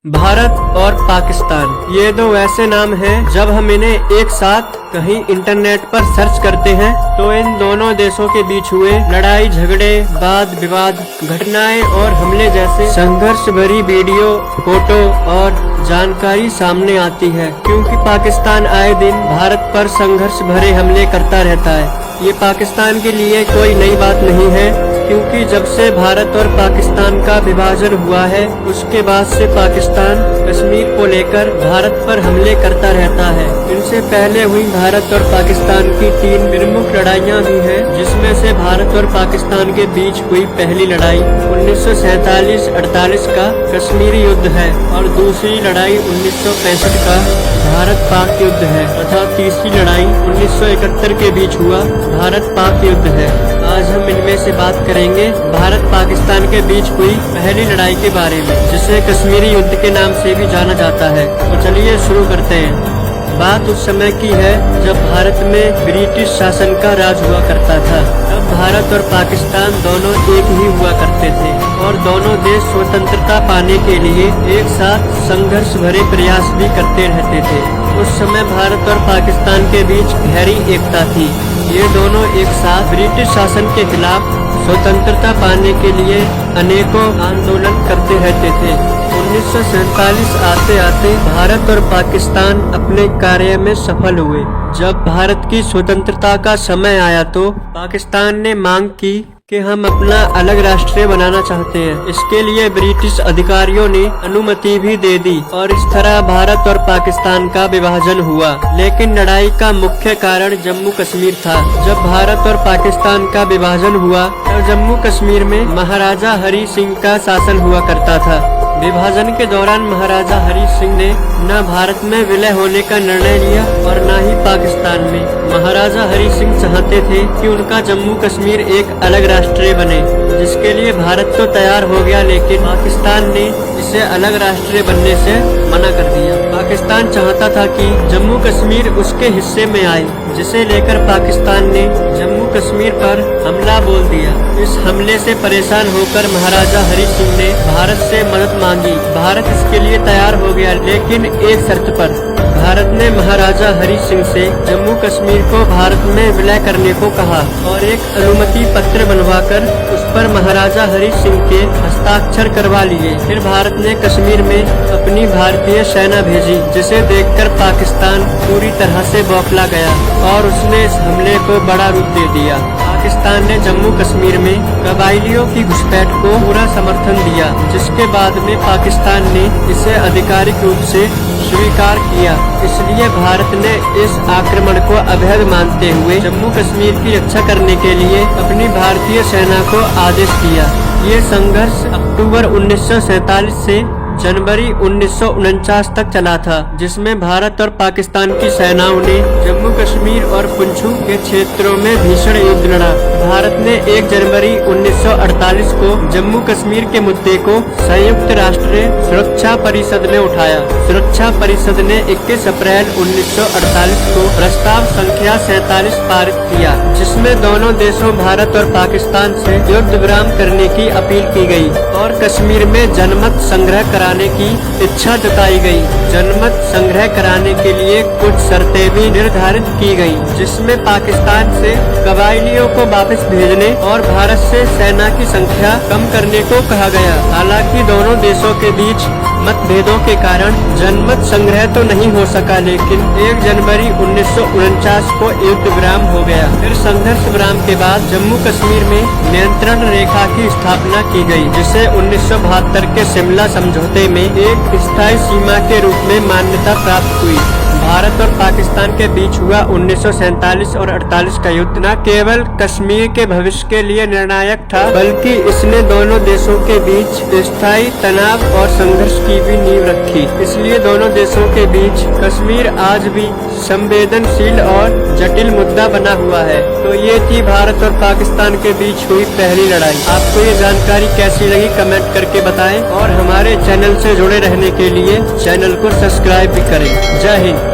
भारत और पाकिस्तान ये दो ऐसे नाम हैं जब हम इन्हें एक साथ कहीं इंटरनेट पर सर्च करते हैं तो इन दोनों देशों के बीच हुए लड़ाई झगड़े वाद विवाद घटनाएं और हमले जैसे संघर्ष भरी वीडियो फोटो और जानकारी सामने आती है, क्योंकि पाकिस्तान आए दिन भारत पर संघर्ष भरे हमले करता रहता है। ये पाकिस्तान के लिए कोई नई बात नहीं है, क्योंकि जब से भारत और पाकिस्तान का विभाजन हुआ है उसके बाद से पाकिस्तान कश्मीर को लेकर भारत पर हमले करता रहता है। इनसे पहले हुई भारत और पाकिस्तान की 3 प्रमुख लड़ाइयाँ भी हैं, जिसमें से भारत और पाकिस्तान के बीच हुई पहली लड़ाई 1947-48 का कश्मीरी युद्ध है और दूसरी लड़ाई 1965 का भारत पाक युद्ध है तथा तीसरी लड़ाई 1971 के बीच हुआ भारत पाक युद्ध है। आज हम इनमें से बात करेंगे भारत पाकिस्तान के बीच हुई पहली लड़ाई के बारे में, जिसे कश्मीरी युद्ध के नाम से भी जाना जाता है। तो चलिए शुरू करते हैं। बात उस समय की है जब भारत में ब्रिटिश शासन का राज हुआ करता था। तब भारत और पाकिस्तान दोनों एक ही हुआ करते थे और दोनों देश स्वतंत्रता पाने के लिए एक साथ संघर्ष भरे प्रयास भी करते रहते थे। उस समय भारत और पाकिस्तान के बीच गहरी एकता थी। ये दोनों एक साथ ब्रिटिश शासन के खिलाफ स्वतंत्रता पाने के लिए अनेकों आंदोलन करते रहते थे। 1947 आते आते भारत और पाकिस्तान अपने कार्य में सफल हुए। जब भारत की स्वतंत्रता का समय आया तो पाकिस्तान ने मांग की कि हम अपना अलग राष्ट्र बनाना चाहते हैं। इसके लिए ब्रिटिश अधिकारियों ने अनुमति भी दे दी और इस तरह भारत और पाकिस्तान का विभाजन हुआ। लेकिन लड़ाई का मुख्य कारण जम्मू कश्मीर था। जब भारत और पाकिस्तान का विभाजन हुआ तब जम्मू कश्मीर में महाराजा हरि सिंह का शासन हुआ करता था। विभाजन के दौरान महाराजा हरि सिंह ने न भारत में विलय होने का निर्णय लिया और न ही पाकिस्तान में। महाराजा हरि सिंह चाहते थे कि उनका जम्मू कश्मीर एक अलग राष्ट्र बने, जिसके लिए भारत तो तैयार हो गया, लेकिन पाकिस्तान ने इसे अलग राष्ट्र बनने से मना कर दिया। पाकिस्तान चाहता था कि जम्मू कश्मीर उसके हिस्से में आए, जिसे लेकर पाकिस्तान ने जम्मू कश्मीर पर हमला बोल दिया। इस हमले से परेशान होकर महाराजा हरि सिंह ने भारत से मदद मांगी। भारत इसके लिए तैयार हो गया, लेकिन एक शर्त पर। भारत ने महाराजा हरि सिंह से जम्मू कश्मीर को भारत में विलय करने को कहा और एक अनुमति पत्र बनवाकर उस पर महाराजा हरि सिंह के हस्ताक्षर करवा लिए। फिर भारत ने कश्मीर में अपनी भारतीय सेना भेजी, जिसे देखकर पाकिस्तान पूरी तरह से बौखला गया और उसने इस हमले को बड़ा रूप दे दिया। पाकिस्तान ने जम्मू कश्मीर में कबायलियों की घुसपैठ को पूरा समर्थन दिया, जिसके बाद में पाकिस्तान ने इसे आधिकारिक रूप से स्वीकार किया। इसलिए भारत ने इस आक्रमण को अवैध मानते हुए जम्मू कश्मीर की रक्षा करने के लिए अपनी भारतीय सेना को आदेश दिया। ये संघर्ष अक्टूबर 1947 से जनवरी 1949 तक चला था, जिसमें भारत और पाकिस्तान की सेनाओं ने जम्मू कश्मीर और पुंछ के क्षेत्रों में भीषण युद्ध लड़ा। भारत ने 1 जनवरी 1948 को जम्मू कश्मीर के मुद्दे को संयुक्त राष्ट्र सुरक्षा परिषद में उठाया। सुरक्षा परिषद ने 21 अप्रैल 1948 को प्रस्ताव संख्या 47 पारित किया, जिसमें दोनों देशों भारत और पाकिस्तान से युद्ध विराम करने की अपील की गई और कश्मीर में जनमत संग्रह कराने की इच्छा जताई गई। जनमत संग्रह कराने के लिए कुछ शर्तें भी निर्धारित की गई, जिसमें पाकिस्तान से कबायलियों को वापस भेजने और भारत से सेना की संख्या कम करने को कहा गया। हालांकि दोनों देशों के बीच मतभेदों के कारण जनमत संग्रह तो नहीं हो सका, लेकिन 1 जनवरी 1949 को युद्ध विराम हो गया। फिर संघर्ष विराम के बाद जम्मू कश्मीर में नियंत्रण रेखा की स्थापना की गई, जिसे 1972 के शिमला समझौते में एक स्थायी सीमा के रूप में मान्यता प्राप्त हुई। भारत और पाकिस्तान के बीच हुआ 1947 और 48 का युद्ध न केवल कश्मीर के भविष्य के लिए निर्णायक था, बल्कि इसने दोनों देशों के बीच स्थायी तनाव और संघर्ष की भी नींव रखी। इसलिए दोनों देशों के बीच कश्मीर आज भी संवेदनशील और जटिल मुद्दा बना हुआ है। तो ये थी भारत और पाकिस्तान के बीच हुई पहली लड़ाई। आपको ये जानकारी कैसी लगी कमेंट करके बताएं और हमारे चैनल से जुड़े रहने के लिए चैनल को सब्सक्राइब भी करें। जय हिंद।